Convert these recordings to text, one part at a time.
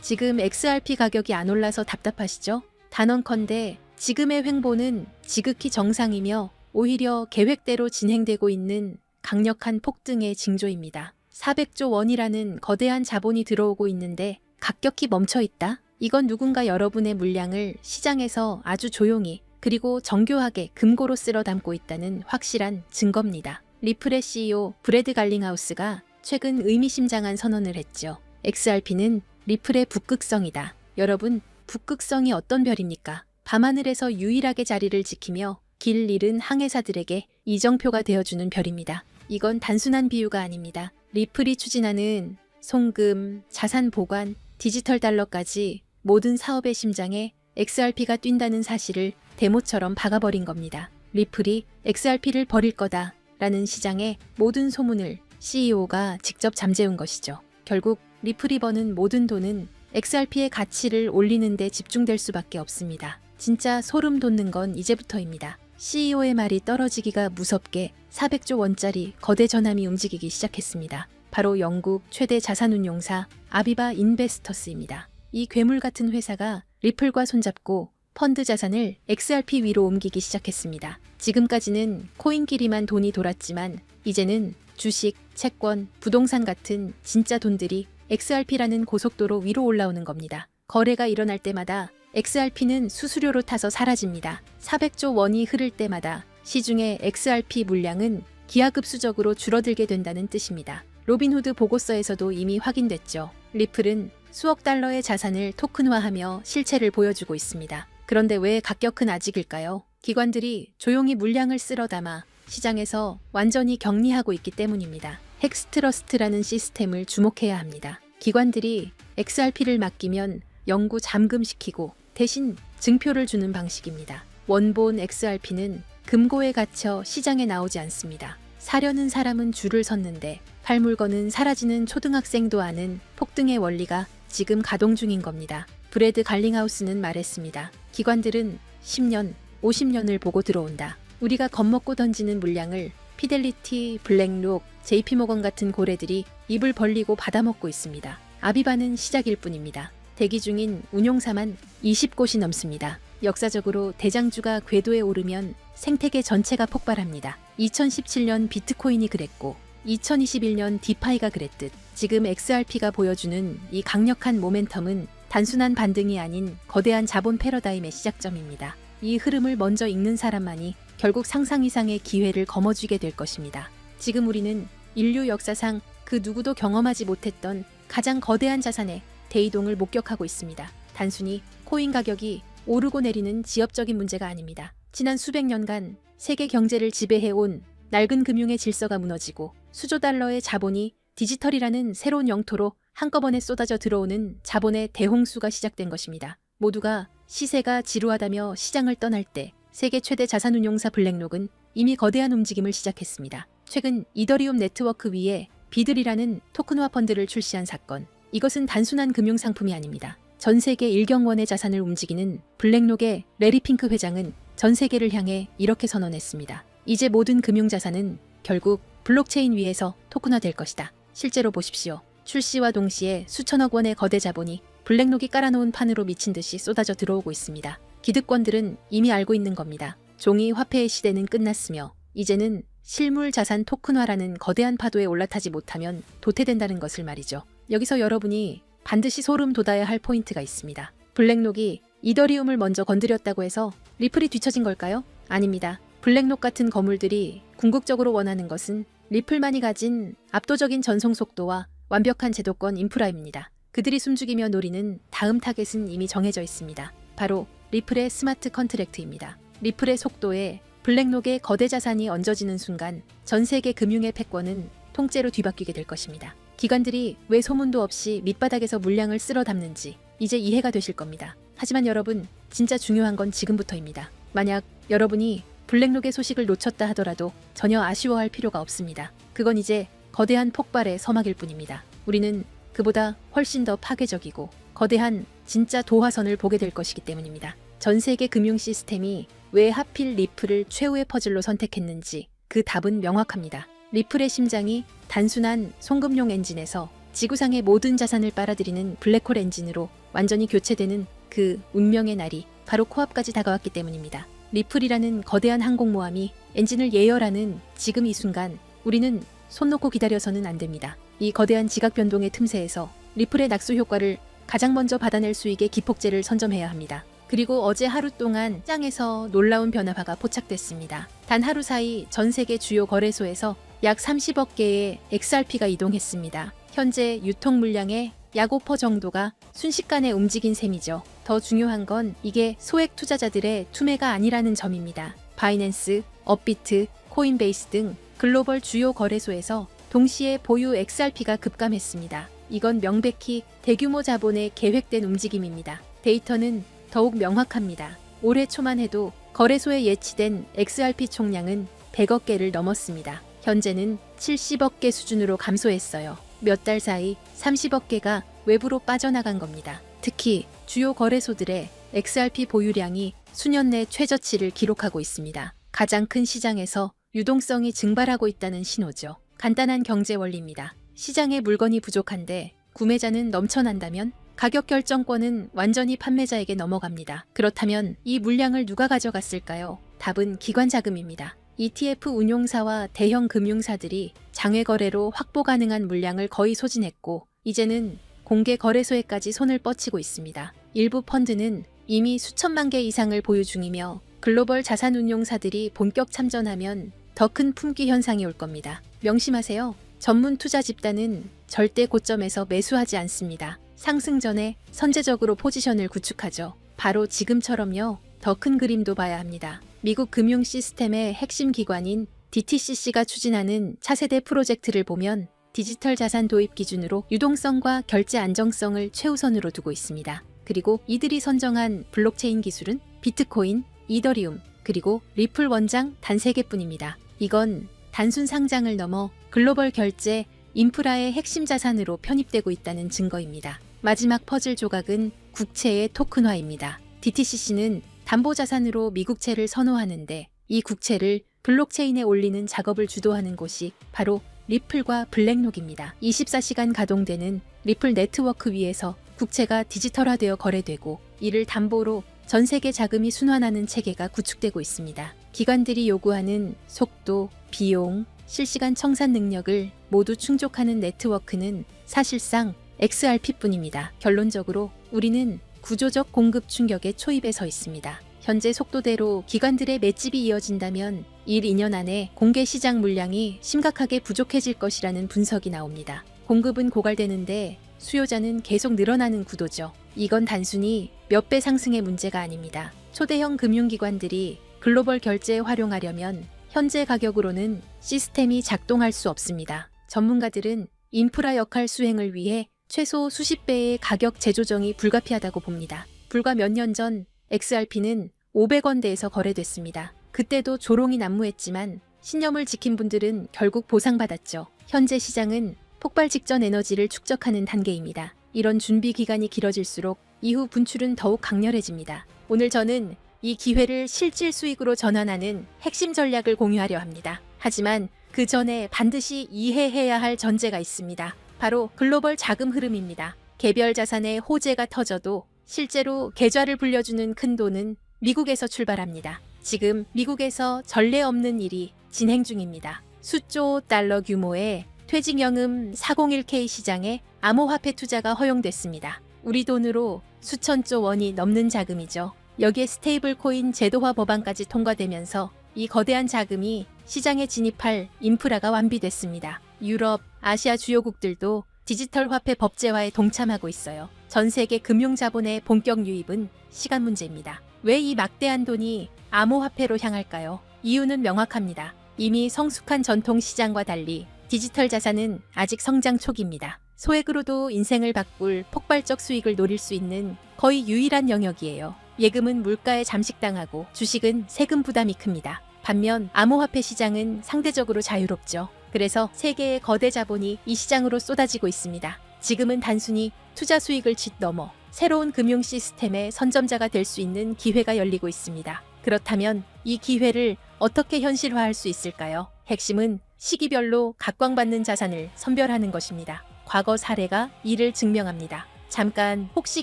지금 XRP 가격이 안 올라서 답답하시죠? 단언컨대 지금의 횡보는 지극히 정상이며 오히려 계획대로 진행되고 있는 강력한 폭등의 징조입니다. 400조 원이라는 거대한 자본이 들어오고 있는데 갑격히 멈춰 있다? 이건 누군가 여러분의 물량을 시장에서 아주 조용히 그리고 정교하게 금고로 쓸어 담고 있다는 확실한 증거입니다. 리플의 CEO 브래드 갈링하우스가 최근 의미심장한 선언을 했죠. XRP는 리플의 북극성이다. 여러분, 북극성이 어떤 별입니까? 밤하늘에서 유일하게 자리를 지키며 길 잃은 항해사들에게 이정표가 되어주는 별입니다. 이건 단순한 비유가 아닙니다. 리플이 추진하는 송금, 자산 보관, 디지털 달러까지 모든 사업의 심장에 XRP가 뛴다는 사실을 데모처럼 박아버린 겁니다. 리플이 XRP를 버릴 거다 라는 시장의 모든 소문을 CEO가 직접 잠재운 것이죠. 결국 리플이 버는 모든 돈은 XRP의 가치를 올리는 데 집중될 수밖에 없습니다. 진짜 소름 돋는 건 이제부터입니다. CEO의 말이 떨어지기가 무섭게 400조 원짜리 거대 전함이 움직이기 시작했습니다. 바로 영국 최대 자산운용사 아비바 인베스터스입니다. 이 괴물 같은 회사가 리플과 손잡고 펀드 자산을 XRP 위로 옮기기 시작했습니다. 지금까지는 코인끼리만 돈이 돌았지만 이제는 주식, 채권, 부동산 같은 진짜 돈들이 XRP라는 고속도로 위로 올라오는 겁니다. 거래가 일어날 때마다 XRP는 수수료로 타서 사라집니다. 400조 원이 흐를 때마다 시중의 XRP 물량은 기하급수적으로 줄어들게 된다는 뜻입니다. 로빈후드 보고서에서도 이미 확인됐죠. 리플은 수억 달러의 자산을 토큰화하며 실체를 보여주고 있습니다. 그런데 왜 가격은 아직일까요? 기관들이 조용히 물량을 쓸어 담아 시장에서 완전히 격리하고 있기 때문입니다. 헥스트러스트라는 시스템을 주목해야 합니다. 기관들이 XRP를 맡기면 영구 잠금시키고 대신 증표를 주는 방식입니다. 원본 XRP는 금고에 갇혀 시장에 나오지 않습니다. 사려는 사람은 줄을 섰는데 팔 물건은 사라지는 초등학생도 아는 폭등의 원리가 지금 가동 중인 겁니다. 브래드 갈링하우스는 말했습니다. 기관들은 10년, 50년을 보고 들어온다. 우리가 겁먹고 던지는 물량을 피델리티, 블랙록, JP모건 같은 고래들이 입을 벌리고 받아먹고 있습니다. 아비바는 시작일 뿐입니다. 대기 중인 운용사만 20곳이 넘습니다. 역사적으로 대장주가 궤도에 오르면 생태계 전체가 폭발합니다. 2017년 비트코인이 그랬고 2021년 디파이가 그랬듯 지금 XRP가 보여주는 이 강력한 모멘텀은 단순한 반등이 아닌 거대한 자본 패러다임의 시작점입니다. 이 흐름을 먼저 읽는 사람만이 결국 상상 이상의 기회를 거머쥐게 될 것입니다. 지금 우리는 인류 역사상 그 누구도 경험하지 못했던 가장 거대한 자산의 대이동을 목격하고 있습니다. 단순히 코인 가격이 오르고 내리는 지엽적인 문제가 아닙니다. 지난 수백 년간 세계 경제를 지배해온 낡은 금융의 질서가 무너지고 수조 달러의 자본이 디지털이라는 새로운 영토로 한꺼번에 쏟아져 들어오는 자본의 대홍수가 시작된 것입니다. 모두가 시세가 지루하다며 시장을 떠날 때 세계 최대 자산운용사 블랙록은 이미 거대한 움직임을 시작했습니다. 최근 이더리움 네트워크 위에 비들이라는 토큰화 펀드를 출시한 사건. 이것은 단순한 금융상품이 아닙니다. 전 세계 1경원의 자산을 움직이는 블랙록의 레리 핑크 회장은 전 세계를 향해 이렇게 선언했습니다. 이제 모든 금융자산은 결국 블록체인 위에서 토큰화될 것이다. 실제로 보십시오. 출시와 동시에 수천억 원의 거대 자본이 블랙록이 깔아놓은 판으로 미친 듯이 쏟아져 들어오고 있습니다. 기득권들은 이미 알고 있는 겁니다. 종이 화폐의 시대는 끝났으며 이제는 실물 자산 토큰화라는 거대한 파도에 올라타지 못하면 도태된다는 것을 말이죠. 여기서 여러분이 반드시 소름 돋아야 할 포인트가 있습니다. 블랙록이 이더리움을 먼저 건드렸다고 해서 리플이 뒤처진 걸까요? 아닙니다. 블랙록 같은 거물들이 궁극적으로 원하는 것은 리플만이 가진 압도적인 전송 속도와 완벽한 제도권 인프라입니다. 그들이 숨죽이며 노리는 다음 타겟은 이미 정해져 있습니다. 바로 리플의 스마트 컨트랙트입니다. 리플의 속도에 블랙록의 거대 자산이 얹어지는 순간 전 세계 금융의 패권은 통째로 뒤바뀌게 될 것입니다. 기관들이 왜 소문도 없이 밑바닥에서 물량을 쓸어 담는지 이제 이해가 되실 겁니다. 하지만 여러분, 진짜 중요한 건 지금부터입니다. 만약 여러분이 블랙록의 소식을 놓쳤다 하더라도 전혀 아쉬워할 필요가 없습니다. 그건 이제 거대한 폭발의 서막일 뿐입니다. 우리는 그보다 훨씬 더 파괴적이고 거대한 진짜 도화선을 보게 될 것이기 때문입니다. 전 세계 금융 시스템이 왜 하필 리플을 최후의 퍼즐로 선택했는지 그 답은 명확합니다. 리플의 심장이 단순한 송금용 엔진에서 지구상의 모든 자산을 빨아들이는 블랙홀 엔진으로 완전히 교체되는 그 운명의 날이 바로 코앞까지 다가왔기 때문입니다. 리플이라는 거대한 항공모함이 엔진을 예열하는 지금 이 순간 우리는 손 놓고 기다려서는 안 됩니다. 이 거대한 지각 변동의 틈새에서 리플의 낙수 효과를 가장 먼저 받아낼 수 있게 기폭제를 선점해야 합니다. 그리고 어제 하루 동안 시장에서 놀라운 변화가 포착됐습니다. 단 하루 사이 전 세계 주요 거래소에서 약 30억 개의 XRP가 이동했습니다. 현재 유통 물량의 약 5% 정도가 순식간에 움직인 셈이죠. 더 중요한 건 이게 소액 투자자들의 투매가 아니라는 점입니다. 바이낸스, 업비트, 코인베이스 등 글로벌 주요 거래소에서 동시에 보유 XRP가 급감했습니다. 이건 명백히 대규모 자본의 계획된 움직임입니다. 데이터는 더욱 명확합니다. 올해 초만 해도 거래소에 예치된 XRP 총량은 100억 개를 넘었습니다. 현재는 70억 개 수준으로 감소했어요. 몇 달 사이 30억 개가 외부로 빠져나간 겁니다. 특히 주요 거래소들의 XRP 보유량이 수년 내 최저치를 기록하고 있습니다. 가장 큰 시장에서 유동성이 증발하고 있다는 신호죠. 간단한 경제 원리입니다. 시장에 물건이 부족한데 구매자는 넘쳐난다면 가격 결정권은 완전히 판매자에게 넘어갑니다. 그렇다면 이 물량을 누가 가져갔을까요? 답은 기관 자금입니다. ETF 운용사와 대형 금융사들이 장외 거래로 확보 가능한 물량을 거의 소진했고 이제는 공개 거래소에까지 손을 뻗치고 있습니다. 일부 펀드는 이미 수천만 개 이상을 보유 중이며 글로벌 자산 운용사들이 본격 참전하면 더 큰 품귀 현상이 올 겁니다. 명심하세요. 전문 투자 집단은 절대 고점에서 매수하지 않습니다. 상승 전에 선제적으로 포지션을 구축하죠. 바로 지금처럼요. 더 큰 그림도 봐야 합니다. 미국 금융 시스템의 핵심 기관인 DTCC가 추진하는 차세대 프로젝트를 보면 디지털 자산 도입 기준으로 유동성과 결제 안정성을 최우선으로 두고 있습니다. 그리고 이들이 선정한 블록체인 기술은 비트코인, 이더리움, 그리고 리플 원장 단 3개뿐입니다. 이건 단순 상장을 넘어 글로벌 결제, 인프라의 핵심 자산으로 편입되고 있다는 증거입니다. 마지막 퍼즐 조각은 국채의 토큰화입니다. DTCC는 담보자산으로 미국채를 선호하는데 이 국채를 블록체인에 올리는 작업을 주도하는 곳이 바로 리플과 블랙록입니다. 24시간 가동되는 리플 네트워크 위에서 국채가 디지털화되어 거래되고 이를 담보로 전 세계 자금이 순환하는 체계가 구축되고 있습니다. 기관들이 요구하는 속도, 비용, 실시간 청산 능력을 모두 충족하는 네트워크는 사실상 XRP뿐입니다. 결론적으로 우리는 구조적 공급 충격의 초입에 서 있습니다. 현재 속도대로 기관들의 맷집이 이어진다면 1, 2년 안에 공개 시장 물량이 심각하게 부족해질 것이라는 분석이 나옵니다. 공급은 고갈되는데 수요자는 계속 늘어나는 구도죠. 이건 단순히 몇 배 상승의 문제가 아닙니다. 초대형 금융기관들이 글로벌 결제에 활용하려면 현재 가격으로는 시스템이 작동할 수 없습니다. 전문가들은 인프라 역할 수행을 위해 최소 수십 배의 가격 재조정이 불가피하다고 봅니다. 불과 몇 년 전 XRP는 500원대에서 거래됐습니다. 그때도 조롱이 난무했지만 신념을 지킨 분들은 결국 보상받았죠. 현재 시장은 폭발 직전 에너지를 축적하는 단계입니다. 이런 준비 기간이 길어질수록 이후 분출은 더욱 강렬해집니다. 오늘 저는 이 기회를 실질 수익으로 전환하는 핵심 전략을 공유하려 합니다. 하지만 그 전에 반드시 이해해야 할 전제가 있습니다. 바로 글로벌 자금 흐름입니다. 개별 자산의 호재가 터져도 실제로 계좌를 불려주는 큰 돈은 미국에서 출발합니다. 지금 미국에서 전례 없는 일이 진행 중입니다. 수조 달러 규모의 퇴직연금 401k 시장에 암호화폐 투자가 허용됐습니다. 우리 돈으로 수천조 원이 넘는 자금이죠. 여기에 스테이블 코인 제도화 법안까지 통과되면서 이 거대한 자금이 시장에 진입할 인프라가 완비됐습니다. 유럽, 아시아 주요국들도 디지털 화폐 법제화에 동참하고 있어요. 전 세계 금융 자본의 본격 유입은 시간 문제입니다. 왜 이 막대한 돈이 암호화폐로 향할까요? 이유는 명확합니다. 이미 성숙한 전통 시장과 달리 디지털 자산은 아직 성장 초기입니다. 소액으로도 인생을 바꿀 폭발적 수익을 노릴 수 있는 거의 유일한 영역이에요. 예금은 물가에 잠식당하고 주식은 세금 부담이 큽니다. 반면 암호화폐 시장은 상대적으로 자유롭죠. 그래서 세계의 거대 자본이 이 시장으로 쏟아지고 있습니다. 지금은 단순히 투자 수익을 넘어 새로운 금융 시스템의 선점자가 될 수 있는 기회가 열리고 있습니다. 그렇다면 이 기회를 어떻게 현실화할 수 있을까요? 핵심은 시기별로 각광받는 자산을 선별하는 것입니다. 과거 사례가 이를 증명합니다. 잠깐 혹시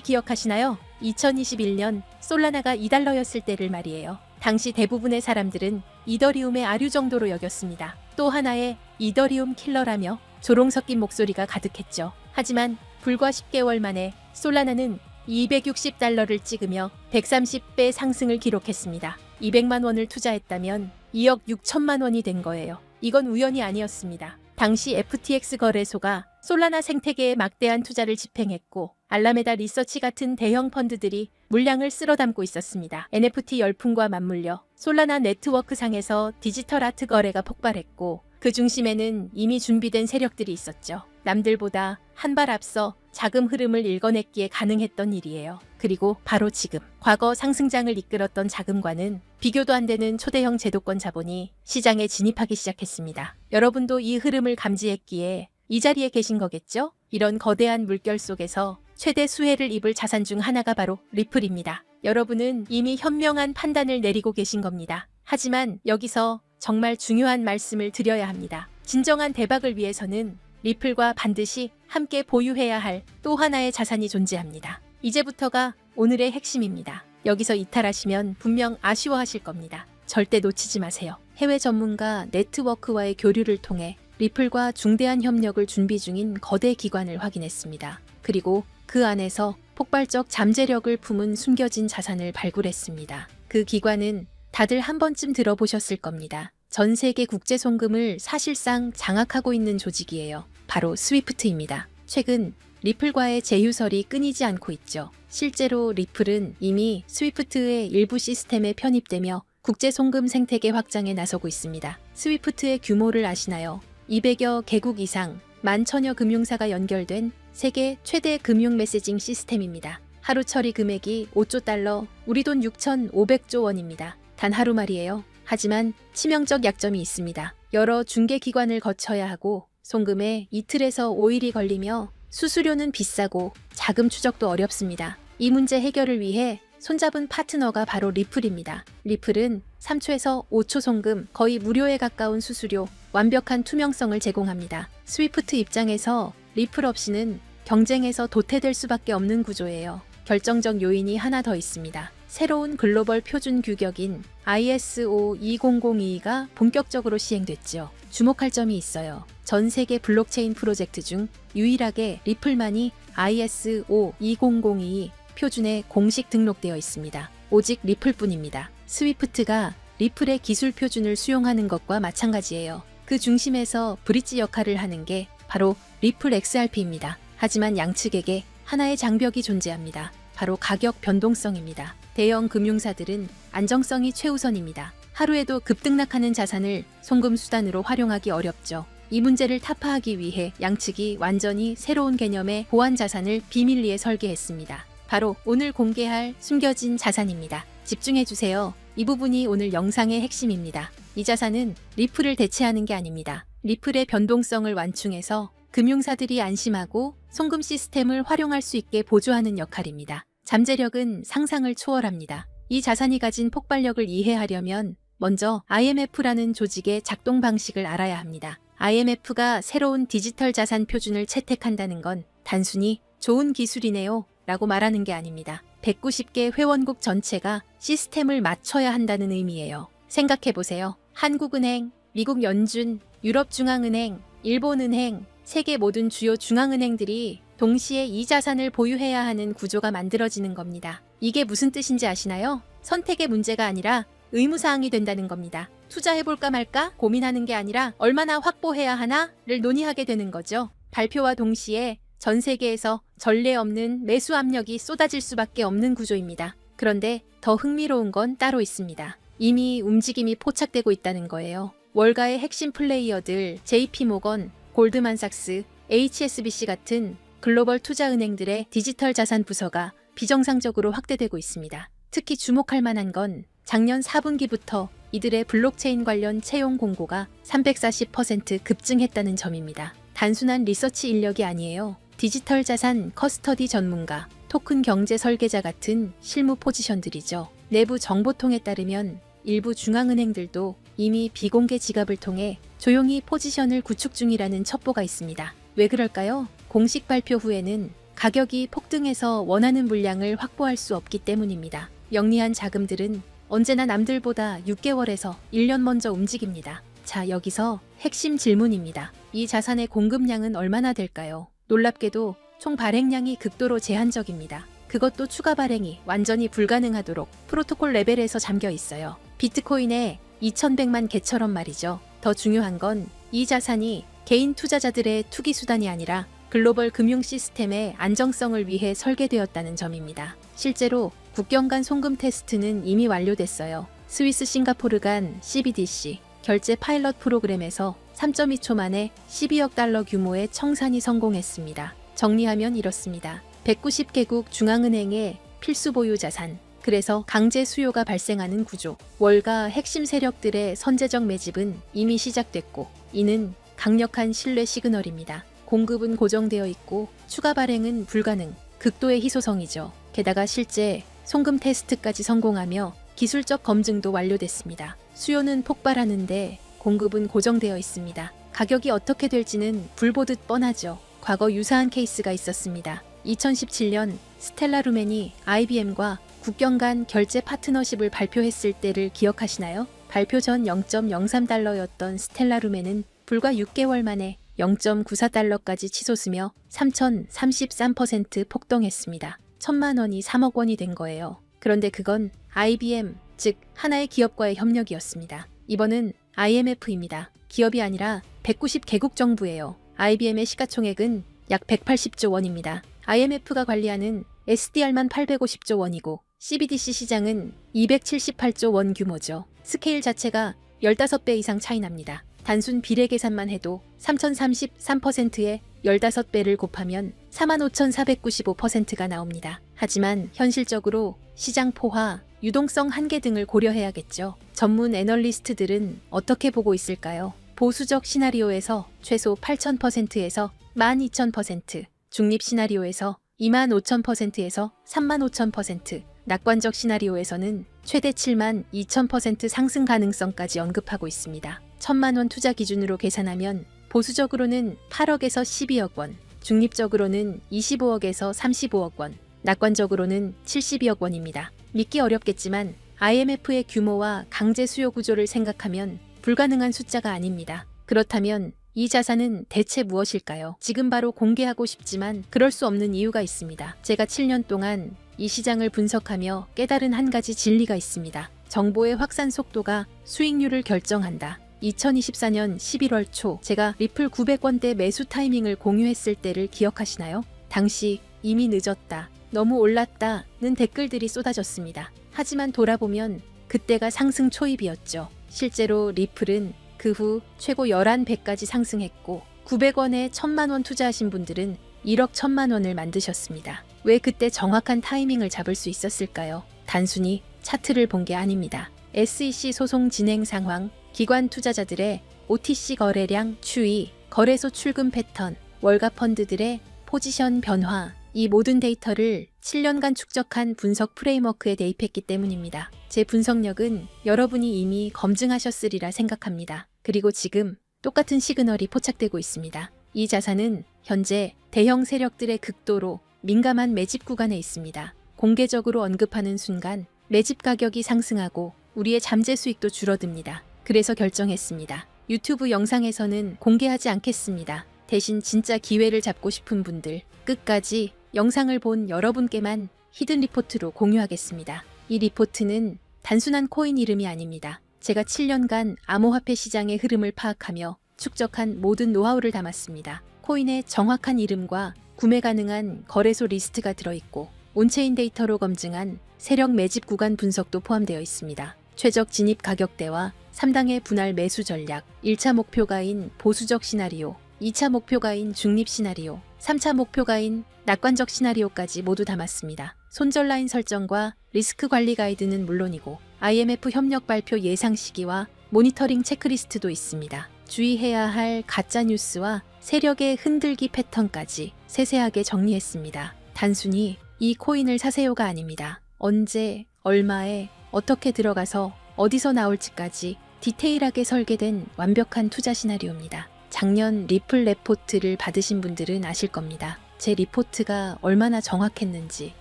기억하시나요? 2021년 솔라나가 2달러였을 때를 말이에요. 당시 대부분의 사람들은 이더리움의 아류 정도로 여겼습니다. 또 하나의 이더리움 킬러라며 조롱 섞인 목소리가 가득했죠. 하지만 불과 10개월 만에 솔라나는 260달러를 찍으며 130배 상승을 기록했습니다. 200만 원을 투자했다면 2억 6천만 원이 된 거예요. 이건 우연이 아니었습니다. 당시 FTX 거래소가 솔라나 생태계에 막대한 투자를 집행했고 알라메다 리서치 같은 대형 펀드들이 물량을 쓸어 담고 있었습니다. NFT 열풍과 맞물려 솔라나 네트워크 상에서 디지털 아트 거래가 폭발했고 그 중심에는 이미 준비된 세력들이 있었죠. 남들보다 한 발 앞서 자금 흐름을 읽어냈기에 가능했던 일이에요. 그리고 바로 지금 과거 상승장을 이끌었던 자금과는 비교도 안 되는 초대형 제도권 자본이 시장에 진입하기 시작했습니다. 여러분도 이 흐름을 감지했기에 이 자리에 계신 거겠죠? 이런 거대한 물결 속에서 최대 수혜를 입을 자산 중 하나가 바로 리플입니다. 여러분은 이미 현명한 판단을 내리고 계신 겁니다. 하지만 여기서 정말 중요한 말씀을 드려야 합니다. 진정한 대박을 위해서는 리플과 반드시 함께 보유해야 할 또 하나의 자산이 존재합니다. 이제부터가 오늘의 핵심입니다. 여기서 이탈하시면 분명 아쉬워하실 겁니다. 절대 놓치지 마세요. 해외 전문가 네트워크와의 교류를 통해 리플과 중대한 협력을 준비 중인 거대 기관을 확인했습니다. 그리고 그 안에서 폭발적 잠재력을 품은 숨겨진 자산을 발굴했습니다. 그 기관은 다들 한 번쯤 들어보셨을 겁니다. 전 세계 국제 송금을 사실상 장악하고 있는 조직이에요. 바로 스위프트입니다. 최근 리플과의 제휴설이 끊이지 않고 있죠. 실제로 리플은 이미 스위프트의 일부 시스템에 편입되며 국제 송금 생태계 확장에 나서고 있습니다. 스위프트의 규모를 아시나요? 200여 개국 이상 11,000여 금융사가 연결된 세계 최대 금융 메시징 시스템입니다. 하루 처리 금액이 5조 달러, 우리 돈 6,500조 원입니다. 단 하루 말이에요. 하지만 치명적 약점이 있습니다. 여러 중개기관을 거쳐야 하고 송금에 이틀에서 5일이 걸리며 수수료는 비싸고 자금 추적도 어렵습니다. 이 문제 해결을 위해 손잡은 파트너가 바로 리플입니다. 리플은 3초에서 5초 송금, 거의 무료에 가까운 수수료, 완벽한 투명성을 제공합니다. 스위프트 입장에서 리플 없이는 경쟁에서 도태될 수밖에 없는 구조예요. 결정적 요인이 하나 더 있습니다. 새로운 글로벌 표준 규격인 ISO 20022가 본격적으로 시행됐죠. 주목할 점이 있어요. 전 세계 블록체인 프로젝트 중 유일하게 리플만이 ISO 20022 표준에 공식 등록되어 있습니다. 오직 리플뿐입니다. 스위프트가 리플의 기술 표준을 수용하는 것과 마찬가지예요. 그 중심에서 브릿지 역할을 하는 게 바로 리플 XRP입니다. 하지만 양측에게 하나의 장벽이 존재합니다. 바로 가격 변동성입니다. 대형 금융사들은 안정성이 최우선입니다. 하루에도 급등락하는 자산을 송금 수단으로 활용하기 어렵죠. 이 문제를 타파하기 위해 양측이 완전히 새로운 개념의 보안 자산을 비밀리에 설계했습니다. 바로 오늘 공개할 숨겨진 자산입니다. 집중해주세요. 이 부분이 오늘 영상의 핵심입니다. 이 자산은 리플을 대체하는 게 아닙니다. 리플의 변동성을 완충해서 금융사들이 안심하고 송금 시스템을 활용할 수 있게 보조하는 역할입니다. 잠재력은 상상을 초월합니다. 이 자산이 가진 폭발력을 이해하려면 먼저 IMF라는 조직의 작동 방식을 알아야 합니다. IMF가 새로운 디지털 자산 표준을 채택한다는 건 단순히 좋은 기술이네요 라고 말하는 게 아닙니다. 190개 회원국 전체가 시스템을 맞춰야 한다는 의미예요. 생각해보세요. 한국은행, 미국 연준, 유럽중앙은행, 일본은행, 세계 모든 주요 중앙은행들이 동시에 이 자산을 보유해야 하는 구조가 만들어지는 겁니다. 이게 무슨 뜻인지 아시나요? 선택의 문제가 아니라 의무사항이 된다는 겁니다. 투자해볼까 말까 고민하는 게 아니라 얼마나 확보해야 하나를 논의하게 되는 거죠. 발표와 동시에 전 세계에서 전례 없는 매수 압력이 쏟아질 수밖에 없는 구조입니다. 그런데 더 흥미로운 건 따로 있습니다. 이미 움직임이 포착되고 있다는 거예요. 월가의 핵심 플레이어들 JP모건, 골드만삭스, HSBC 같은 글로벌 투자은행들의 디지털 자산 부서가 비정상적으로 확대되고 있습니다. 특히 주목할 만한 건 작년 4분기부터 이들의 블록체인 관련 채용 공고가 340% 급증했다는 점입니다. 단순한 리서치 인력이 아니에요. 디지털 자산 커스터디 전문가, 토큰 경제 설계자 같은 실무 포지션들이죠. 내부 정보통에 따르면 일부 중앙은행들도 이미 비공개 지갑을 통해 조용히 포지션을 구축 중이라는 첩보가 있습니다. 왜 그럴까요? 공식 발표 후에는 가격이 폭등해서 원하는 물량을 확보할 수 없기 때문입니다. 영리한 자금들은 언제나 남들보다 6개월에서 1년 먼저 움직입니다. 자, 여기서 핵심 질문입니다. 이 자산의 공급량은 얼마나 될까요? 놀랍게도 총 발행량이 극도로 제한적입니다. 그것도 추가 발행이 완전히 불가능하도록 프로토콜 레벨에서 잠겨 있어요. 비트코인의 2100만 개처럼 말이죠. 더 중요한 건 이 자산이 개인 투자자들의 투기 수단이 아니라 글로벌 금융 시스템의 안정성을 위해 설계되었다는 점입니다. 실제로 국경 간 송금 테스트는 이미 완료됐어요. 스위스 싱가포르 간 CBDC 결제 파일럿 프로그램에서 3.2초 만에 12억 달러 규모의 청산이 성공했습니다. 정리하면 이렇습니다. 190개국 중앙은행의 필수 보유 자산, 그래서 강제 수요가 발생하는 구조, 월가 핵심 세력들의 선제적 매집은 이미 시작됐고, 이는 강력한 신뢰 시그널입니다. 공급은 고정되어 있고 추가 발행은 불가능, 극도의 희소성이죠. 게다가 실제 송금 테스트까지 성공하며 기술적 검증도 완료됐습니다. 수요는 폭발하는데 공급은 고정되어 있습니다. 가격이 어떻게 될지는 불 보듯 뻔하죠. 과거 유사한 케이스가 있었습니다. 2017년 스텔라루멘이 IBM과 국경 간 결제 파트너십을 발표했을 때를 기억하시나요? 발표 전 0.03달러였던 스텔라루멘은 불과 6개월 만에 0.94달러까지 치솟으며 3033% 폭등했습니다. 1000만 원이 3억 원이 된 거예요. 그런데 그건 IBM, 즉 하나의 기업과의 협력이었습니다. 이번은 IMF입니다. 기업이 아니라 190개국 정부예요. IBM의 시가총액은 약 180조 원입니다. IMF가 관리하는 SDR만 850조 원이고 CBDC 시장은 278조 원 규모죠. 스케일 자체가 15배 이상 차이 납니다. 단순 비례 계산만 해도 3033%에 15배를 곱하면 45,495%가 나옵니다. 하지만 현실적으로 시장 포화, 유동성 한계 등을 고려해야겠죠. 전문 애널리스트들은 어떻게 보고 있을까요? 보수적 시나리오에서 최소 8,000%에서 12,000%, 중립 시나리오에서 25,000%에서 35,000%, 낙관적 시나리오에서는 최대 72,000% 상승 가능성까지 언급하고 있습니다. 1,000만 원 투자 기준으로 계산하면 보수적으로는 8억에서 12억 원, 중립적으로는 25억에서 35억 원, 낙관적으로는 72억 원입니다. 믿기 어렵겠지만 IMF의 규모와 강제 수요 구조를 생각하면 불가능한 숫자가 아닙니다. 그렇다면 이 자산은 대체 무엇일까요? 지금 바로 공개하고 싶지만 그럴 수 없는 이유가 있습니다. 제가 7년 동안 이 시장을 분석하며 깨달은 한 가지 진리가 있습니다. 정보의 확산 속도가 수익률을 결정한다. 2024년 11월 초 제가 리플 900원대 매수 타이밍을 공유했을 때를 기억하시나요? 당시 이미 늦었다, 너무 올랐다는 댓글들이 쏟아졌습니다. 하지만 돌아보면 그때가 상승 초입이었죠. 실제로 리플은 그 후 최고 11배까지 상승했고 900원에 1,000만 원 투자하신 분들은 1억 1,000만 원을 만드셨습니다. 왜 그때 정확한 타이밍을 잡을 수 있었을까요? 단순히 차트를 본 게 아닙니다. SEC 소송 진행 상황, 기관 투자자들의 OTC 거래량 추이, 거래소 출금 패턴, 월가 펀드들의 포지션 변화, 이 모든 데이터를 7년간 축적한 분석 프레임워크에 대입했기 때문입니다. 제 분석력은 여러분이 이미 검증하셨으리라 생각합니다. 그리고 지금 똑같은 시그널이 포착되고 있습니다. 이 자산은 현재 대형 세력들의 극도로 민감한 매집 구간에 있습니다. 공개적으로 언급하는 순간 매집 가격이 상승하고 우리의 잠재 수익도 줄어듭니다. 그래서 결정했습니다. 유튜브 영상에서는 공개하지 않겠습니다. 대신 진짜 기회를 잡고 싶은 분들, 끝까지 영상을 본 여러분께만 히든 리포트로 공유하겠습니다. 이 리포트는 단순한 코인 이름이 아닙니다. 제가 7년간 암호화폐 시장의 흐름을 파악하며 축적한 모든 노하우를 담았습니다. 코인의 정확한 이름과 구매 가능한 거래소 리스트가 들어있고 온체인 데이터로 검증한 세력 매집 구간 분석도 포함되어 있습니다. 최적 진입 가격대와 3당의 분할 매수 전략, 1차 목표가인 보수적 시나리오, 2차 목표가인 중립 시나리오, 3차 목표가인 낙관적 시나리오까지 모두 담았습니다. 손절 라인 설정과 리스크 관리 가이드는 물론이고 IMF 협력 발표 예상 시기와 모니터링 체크리스트도 있습니다. 주의해야 할 가짜 뉴스와 세력의 흔들기 패턴까지 세세하게 정리했습니다. 단순히 이 코인을 사세요가 아닙니다. 언제, 얼마에, 어떻게 들어가서 어디서 나올지까지 디테일하게 설계된 완벽한 투자 시나리오입니다. 작년 리플 레포트를 받으신 분들은 아실 겁니다. 제 리포트가 얼마나 정확했는지.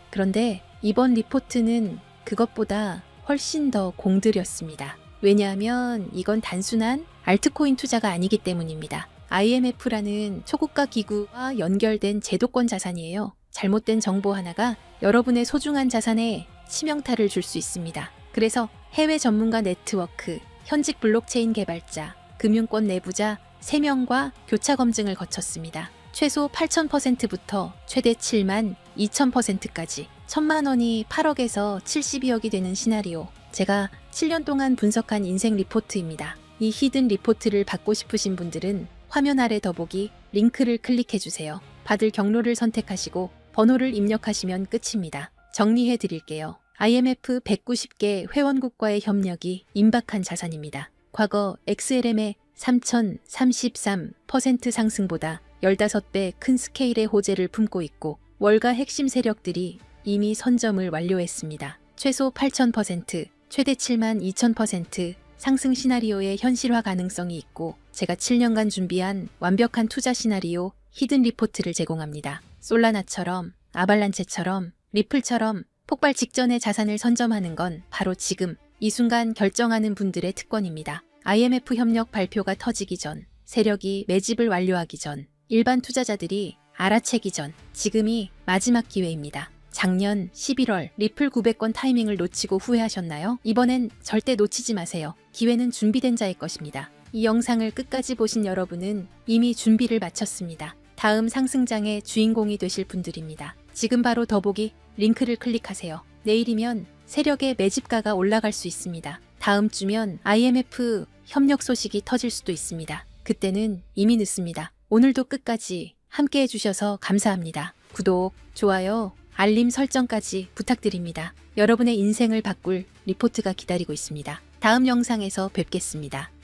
그런데 이번 리포트는 그것보다 훨씬 더 공들였습니다. 왜냐하면 이건 단순한 알트코인 투자가 아니기 때문입니다. IMF라는 초고가 기구와 연결된 제도권 자산이에요. 잘못된 정보 하나가 여러분의 소중한 자산에 치명타를 줄 수 있습니다. 그래서 해외 전문가 네트워크, 현직 블록체인 개발자, 금융권 내부자 3명과 교차 검증을 거쳤습니다. 최소 8,000%부터 최대 7만 2,000%까지 1,000만 원이 8억에서 72억이 되는 시나리오. 제가 7년 동안 분석한 인생 리포트입니다. 이 히든 리포트를 받고 싶으신 분들은 화면 아래 더보기 링크를 클릭해주세요. 받을 경로를 선택하시고 번호를 입력하시면 끝입니다. 정리해 드릴게요. IMF 190개 회원국과의 협력이 임박한 자산입니다. 과거 XLM의 3,033% 상승보다 15배 큰 스케일의 호재를 품고 있고 월가 핵심 세력들이 이미 선점을 완료했습니다. 최소 8,000%, 최대 7만 2,000% 상승 시나리오의 현실화 가능성이 있고 제가 7년간 준비한 완벽한 투자 시나리오 히든 리포트를 제공합니다. 솔라나처럼, 아발란체처럼, 리플처럼 폭발 직전에 자산을 선점하는 건 바로 지금 이 순간 결정하는 분들의 특권입니다. IMF 협력 발표가 터지기 전, 세력이 매집을 완료하기 전, 일반 투자자들이 알아채기 전, 지금이 마지막 기회입니다. 작년 11월 리플 900건 타이밍을 놓치고 후회하셨나요? 이번엔 절대 놓치지 마세요. 기회는 준비된 자의 것입니다. 이 영상을 끝까지 보신 여러분은 이미 준비를 마쳤습니다. 다음 상승장의 주인공이 되실 분들입니다. 지금 바로 더보기 링크를 클릭하세요. 내일이면 세력의 매집가가 올라갈 수 있습니다. 다음 주면 IMF 협력 소식이 터질 수도 있습니다. 그때는 이미 늦습니다. 오늘도 끝까지 함께 해주셔서 감사합니다. 구독, 좋아요, 알림 설정까지 부탁드립니다. 여러분의 인생을 바꿀 리포트가 기다리고 있습니다. 다음 영상에서 뵙겠습니다.